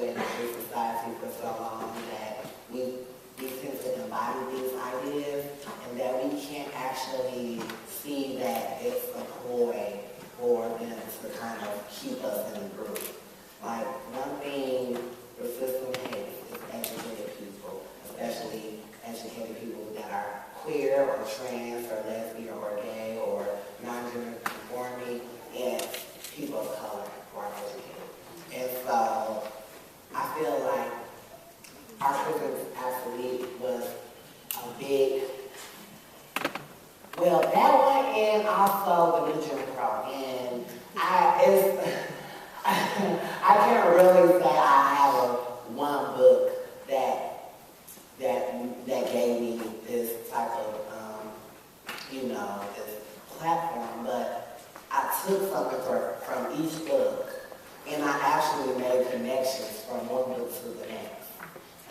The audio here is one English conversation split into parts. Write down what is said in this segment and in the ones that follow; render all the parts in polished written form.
especially in our society for so long, that we tend to embody these ideas and that we can't actually see that it's a ploy for them to kind of keep us in a group. Like, one thing the system hates is educated people, especially educated people that are queer or trans or lesbian or gay or non-gender conforming, and people of color who are educated. And so I feel like our prisons absolutely was a big, well, that one and also the new Jim Crow. And I can't really say I have one book that gave me this type of, this platform, but I took something from each book, and I actually made connections from one book to the next.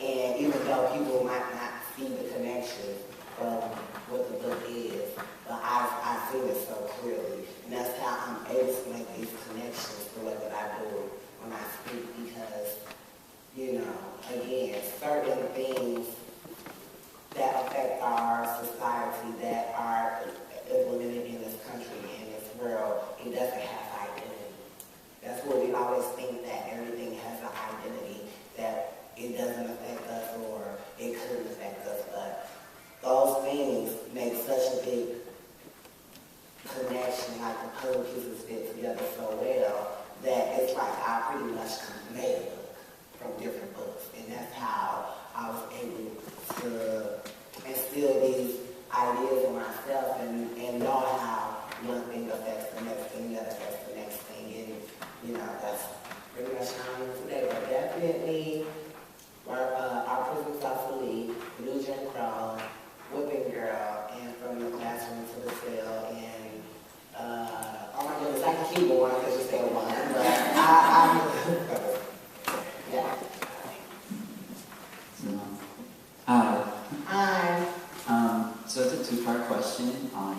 And even though people might not see the connection from what the book is, but I see it so clearly. And that's how I'm able to make these connections the way that I do when I speak, because, again, certain things that affect our society, that are implemented in this country, in this world, it doesn't have identity. That's what we always think, that everything has an identity, that it doesn't affect us or it couldn't affect us, but those things make such a big connection, like the puzzle pieces fit together so well, that it's like I pretty much made a book from different books, and that's how I was able to instill these ideas in myself and know how one thing affects the next thing, the other affects the next thing, and that's pretty much how I am today. But definitely, our prison's obsolete, the new Jim Crow, whipping girl, and from the classroom to the cell, and oh my goodness, I can keep going because you said one, but yeah. Hi. So it's a two-part question on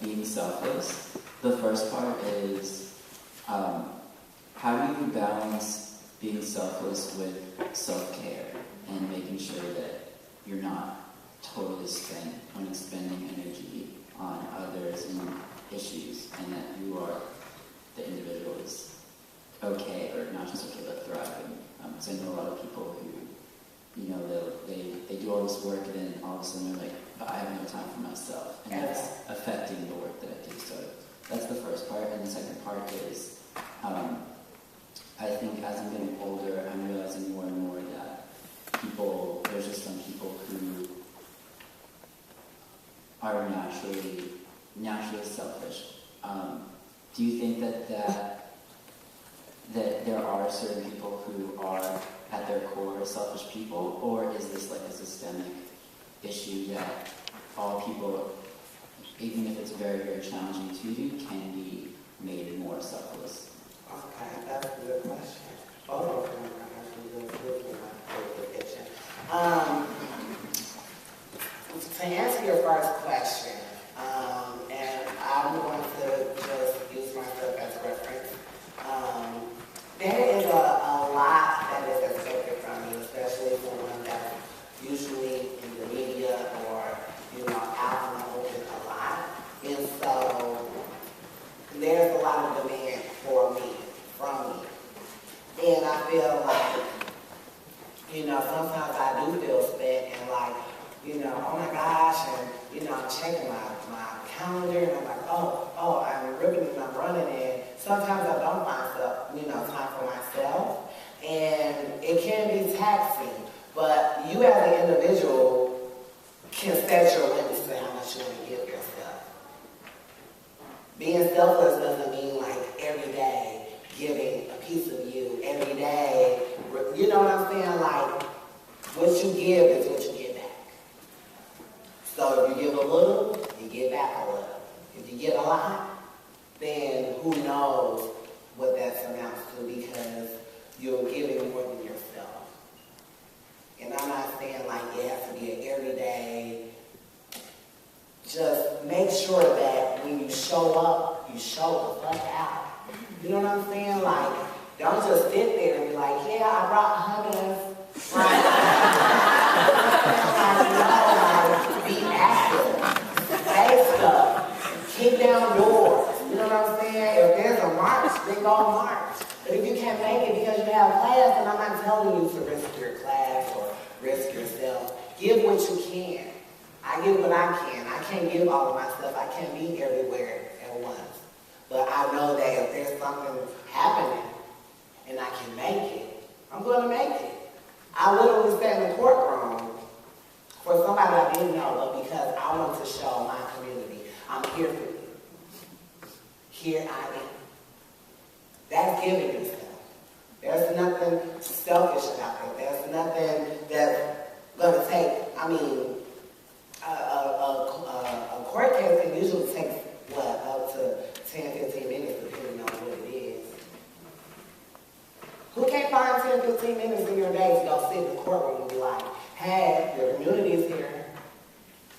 being selfless. The first part is, how do you balance being selfless with self-care and making sure that you're not totally spending energy on others and issues, and that you are, the individual is okay, or not just okay, but thriving. So I know a lot of people who, they do all this work, and then all of a sudden they're like, but I have no time for myself, and that's affecting the work that I do. So that's the first part, and the second part is, I think as I'm getting older, I'm realizing more and more that there's just some people who are naturally selfish. Do you think that there are certain people who are at their core selfish people, or is this like a systemic issue that all people, even if it's very, very challenging to do, can be made more selfless? Okay, that's a good question. Both of them are actually good in my picture. To answer your first question, and I'm going to just use myself as reference, there is a lot that is expected from you, especially for one that's usually in the media or, out in the open a lot. And so there's a lot of demand from me. And I feel like, sometimes I do feel spent and like, oh my gosh, and, I'm checking my calendar, and I'm like, oh, I'm ripping and I'm running, and sometimes I don't find time for myself, and it can be taxing, but you as an individual can set your limits to how much you want to give yourself. Being selfless doesn't mean like every day giving a piece of you, every day, you know what I'm saying? Like, what you give is what you get back. So if you give a little, you get back a little. If you get a lot, then who knows what that amounts to, because you're giving more than yourself. And I'm not saying like it has to be an everyday. Just make sure that when you show up, you show the fuck out. You know what I'm saying? Like, don't just sit there and be like, yeah, I brought not telling you to risk your class or risk yourself. Give what you can. I give what I can. I can't give all of my stuff. I can't be everywhere at once. But I know that if there's something happening and I can make it, I'm going to make it. I literally sat in the courtroom for somebody I didn't know, but because I want to show my community, I'm here for you. Here I am. That's giving yourself. There's nothing selfish about it. There's nothing that's going to take, a court case can usually take, up to 10, 15 minutes depending on what it is. Who can't find 10, 15 minutes in your day to go sit in the courtroom and be like, hey, your community is here.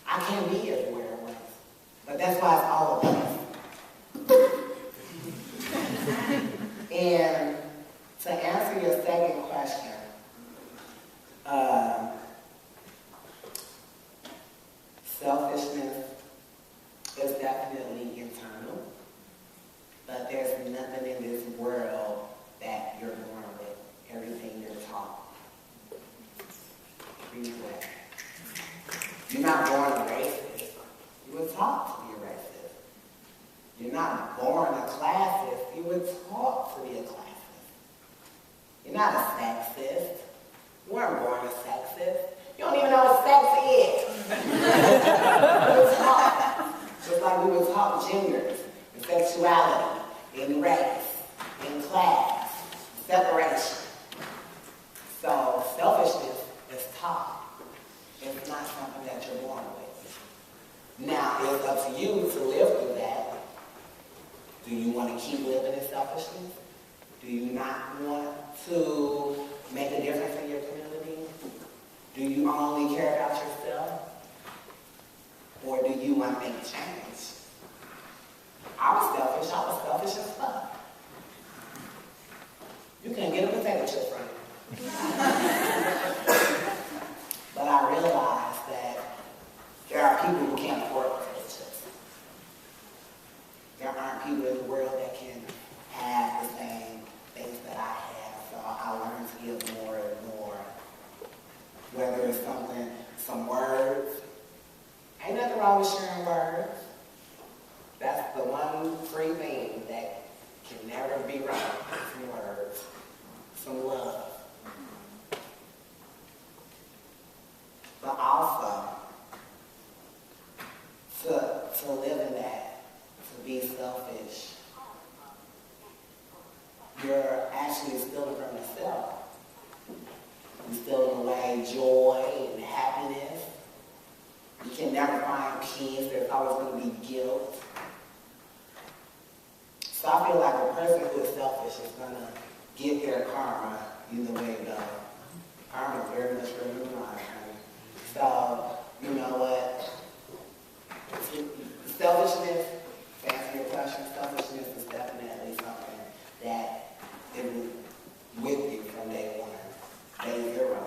I can't be everywhere at once. But that's why it's all of us. And to answer your second question, selfishness is definitely internal, but there's nothing in this world that you're born with. Everything you're taught. You're not born a racist. You were taught to be a racist. You're not born a classist. You were taught to be a classist. You're not a sexist. You weren't born a sexist. You don't even know what sex is. You were taught. Just like we were taught genders, and sexuality, and race, and class, separation. So selfishness is taught. It's not something that you're born with. Now, it's up to you to live through that. Do you want to keep living in selfishness? Do you not want to make a difference in your community? Do you only care about yourself? Or do you want to make a change? I was selfish as fuck. You couldn't get a potato chip from me. But I realized that there are people who can't afford potato chips. There aren't people in the world that can have the same things that I have. So I learned to give more and more. Whether it's some words. Ain't nothing wrong with sharing words. That's the one free thing that can never be wrong. Some words. Some love. But also, to live in that, to be selfish, you're actually stealing from yourself. You're stealing away joy and happiness. You can never find peace. There's always going to be guilt. So I feel like a person who is selfish is going to get their karma either way it goes. Karma is very much for the mind. So, you know what? Selfishness, to answer your question, selfishness is definitely something that is with you from day one, day zero.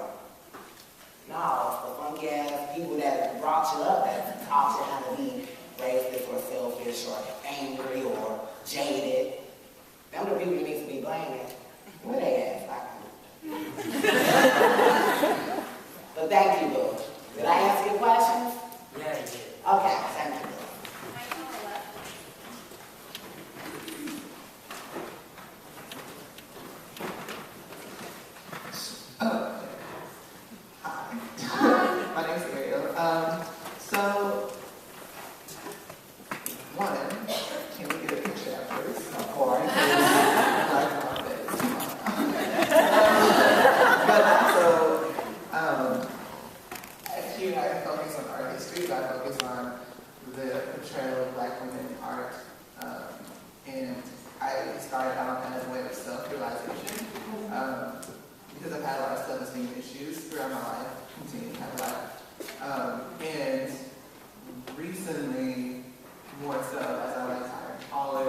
No, it's the funky ass people that brought you up that taught you how to be racist or selfish or angry or jaded. Them the people you need to be blaming. Where they at? But thank you, boo. Did I answer your questions? Yeah, you did. Okay, thank you, boo. My name's Ariel. So, one, can we get a picture afterwards? Of course. But also, here I focus on art history, but I focus on the portrayal of Black women in art. And I started out as a way of self-realization. Because I've had a lot of self-esteem issues throughout my life, continue to have a lot. And recently, more so, as I like higher, taller,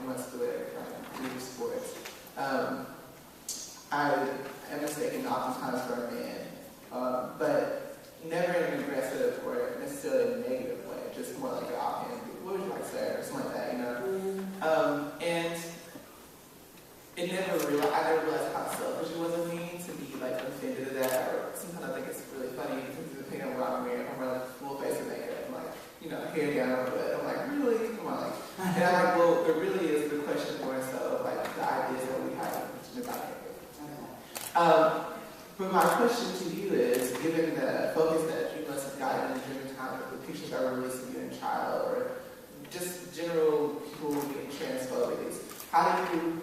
muscular, do sports, I am mistaken oftentimes for a man, but never in an aggressive or necessarily a negative way, just more like an offhand, what would you like to say, or something like that, you know? And I never realized how selfish it was of me to hair down a little bit. I'm like, really? Come on. And I'm like, well, it really is the question more so of like the ideas that we have about hair. But my question to you is, given the focus that you must have gotten during the time of the pictures that were released of you in trial, or just general people being transphobic, how do you,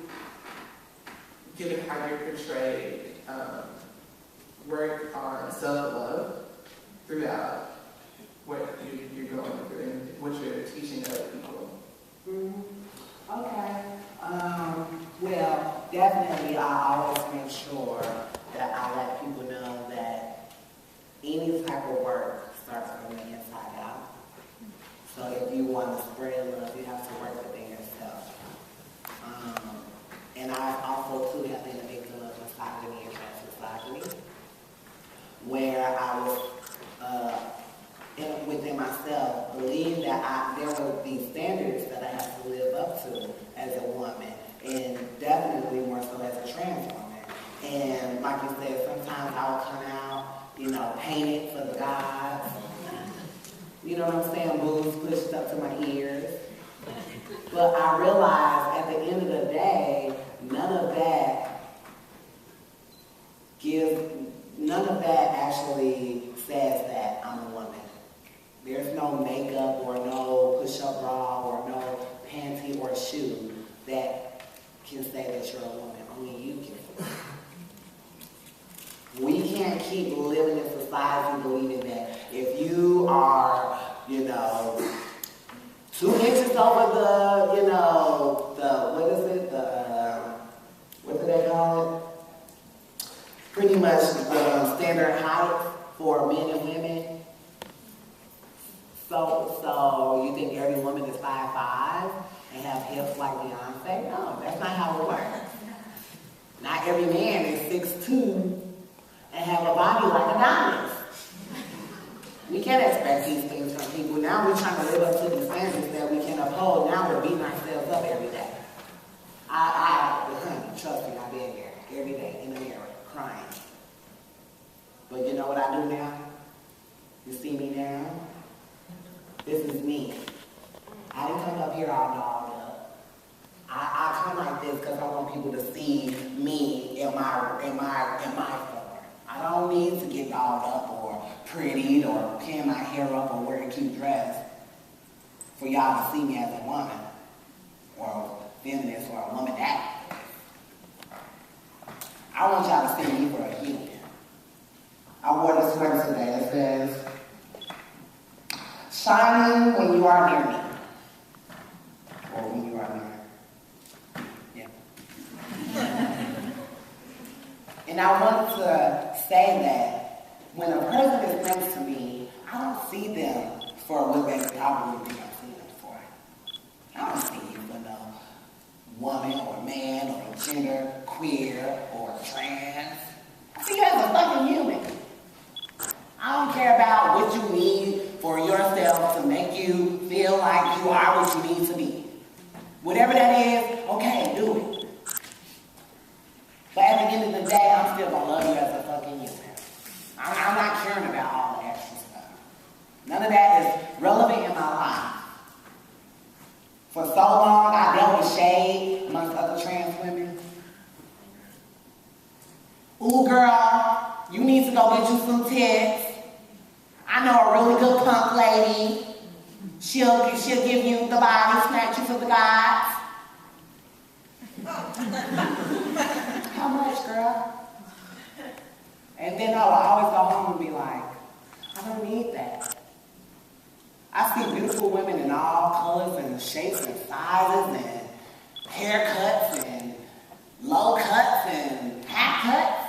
given how you're portrayed, work on self-love throughout what you're going through and what you're teaching other people? Okay. Well, definitely I always make sure that I let people know that any type of work starts from the inside out. So if you want to spread love, you have to work within yourself. And I also too have been a victim of misogyny and trans-misogyny, where I was within myself believe that there were these standards that I have to live up to as a woman, and definitely more so as a trans woman. And like you said, sometimes I would come out, painted for the gods. You know what I'm saying? Boobs pushed up to my ears. But I realized at the end of the day, none of that actually says that I'm a woman. There's no makeup or no push-up bra or no panty or shoe that can say that you're a woman. Only you can. We can't keep living in society believing that if you are, 2 inches over what do they call it? Pretty much the standard height for men and women. So you think every woman is 5'5" and have hips like Beyonce? No, that's not how it works. Not every man is 6'2" and have a body like Adonis. We can't expect these things from people. Now we're trying to live up to the standards that we can uphold. Now we're beating ourselves up every day. Trust me, I've been there every day in the mirror, crying. But you know what I do now? You see me now? This is me. I didn't come up here all dolled up. I come like this because I want people to see me in my form. I don't need to get dolled up or prettied or pin my hair up or wear a cute dress for y'all to see me as a woman or a feminist or a woman activist. I want y'all to see me for a human. I wore this sweater today that says, "Shining when you are near me." Or when you are near. Yeah. And I want to say that when a person is next to me, I don't see them for what they probably think I see them for. I don't see you for no woman or man or gender, queer or trans. I see you as a fucking human. I don't care about what you need for yourself to make you feel like you are what you need to be. Whatever that is, okay, do it. But at the end of the day, I'm still gonna love you as a fucking human. I'm not caring about all the extra stuff. None of that is relevant in my life. For so long, I dealt with shade amongst other trans women. Ooh, girl, you need to go get you some tits. I know a really good punk lady. She'll give you the body, snatch you for the gods. How much, girl? And then I would always go home and be like, I don't need that. I see beautiful women in all colors and shapes and sizes and haircuts and low cuts and half cuts.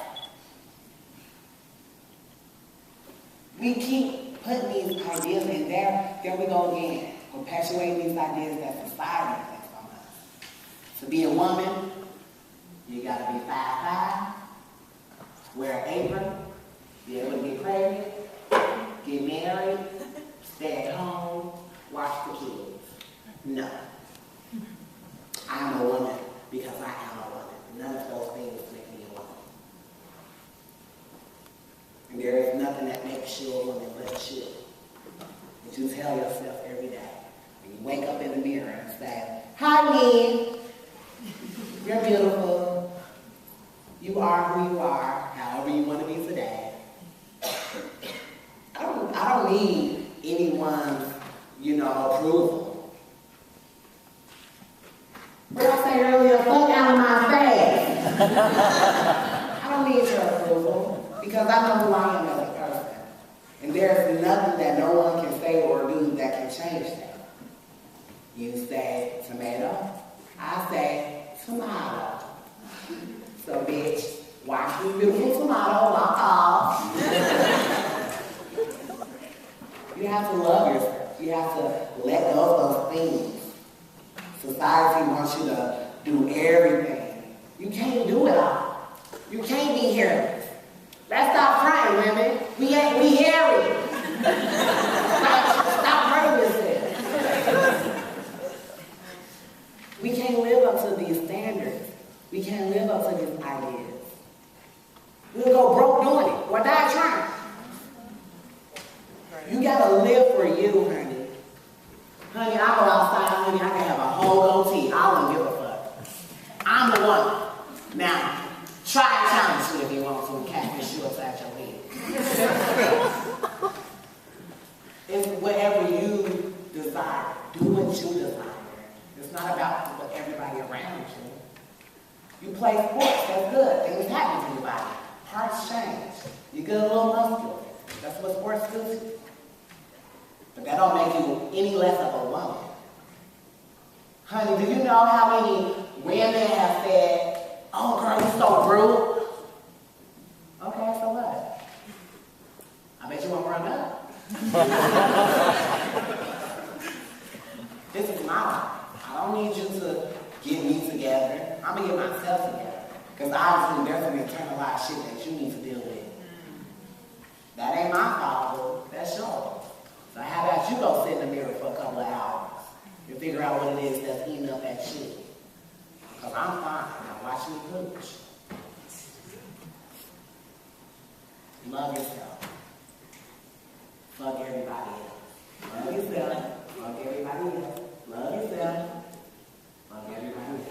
We keep putting these ideas in there we go again, perpetuating these ideas that society thinks on us. To be a woman, you gotta be 5'5", wear an apron, be able to get pregnant, get married, stay at home, watch the kids. No. I am a woman because I am a woman. None of those things make me a woman. And there is nothing that makes you a woman but you. that you tell yourself every day. And you wake up in the mirror and say, hi, me. You're beautiful. You are who you are, however you want to be today. I don't need anyone's, approval. What did I say earlier? Fuck out of my face. I don't need your approval because I know who I am as a person. And there's nothing that no one can say or do that can change that. You say tomato, I say tomato. So bitch, watch this beautiful tomato walk off. You have to love yourself. You have to let go of those things. Society wants you to do everything. You can't do it all. You can't be hairless. Let's stop crying, women. We hairy. Stop hurting yourself. We can't live up to these standards. We can't live up to these ideas. We'll go broke doing it or die trying. You gotta live for you, honey. Honey, I go outside, honey, I can have a whole goatee. I don't give a fuck. I'm the one. Now, try and challenge me if you want to catfish you upside your head. It's whatever you desire. Do what you desire. It's not about what everybody around you. You play sports, that's good. Things happen to your body. Hearts change. You get a little muscular. That's what sports do. But that don't make you any less of a woman. Honey, do you know how many women have said, oh girl, you're so brutal? Okay, so what? I bet you won't run up. This is my life. I don't need you to get me together. I'm gonna get myself together. Because obviously there's some internalized shit that you need to deal with. That ain't my fault, that's yours. So how about you go sit in the mirror for a couple of hours and figure out what it is that's eating up that shit? Because I'm fine. Now watch me pooch. Love yourself. Fuck everybody else. Love yourself. Fuck everybody else. Love yourself. Fuck everybody else.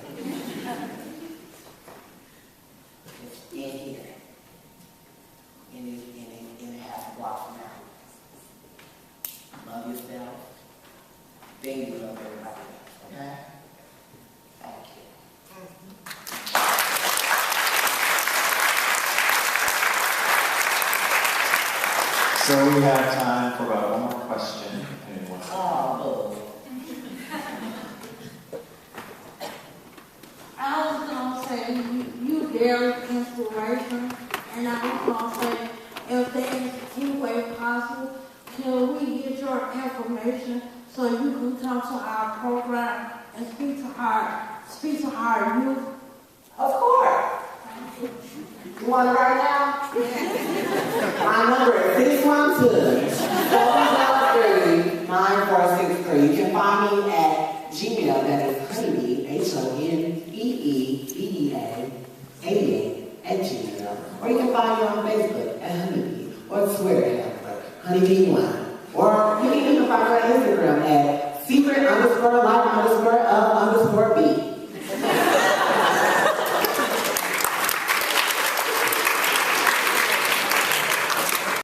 It's in here. In a half block from now. Love yourself. Then you love everybody else. Okay? Thank you. So we have time for about one more question. If anyone wants to. Oh, I was gonna say you very inspirational, and I was gonna say if there is any way possible, can we get your information so you can come to our program and speak to our youth? of course. You want it right now? My number is 612-703-9463. You can find me at Gmail, that is honeybee, HONEBEA88 @gmail. Or you can find me on Facebook at honeybee, or Twitter at honeybee1. Or you can even find me on Instagram at secret_life_of_b.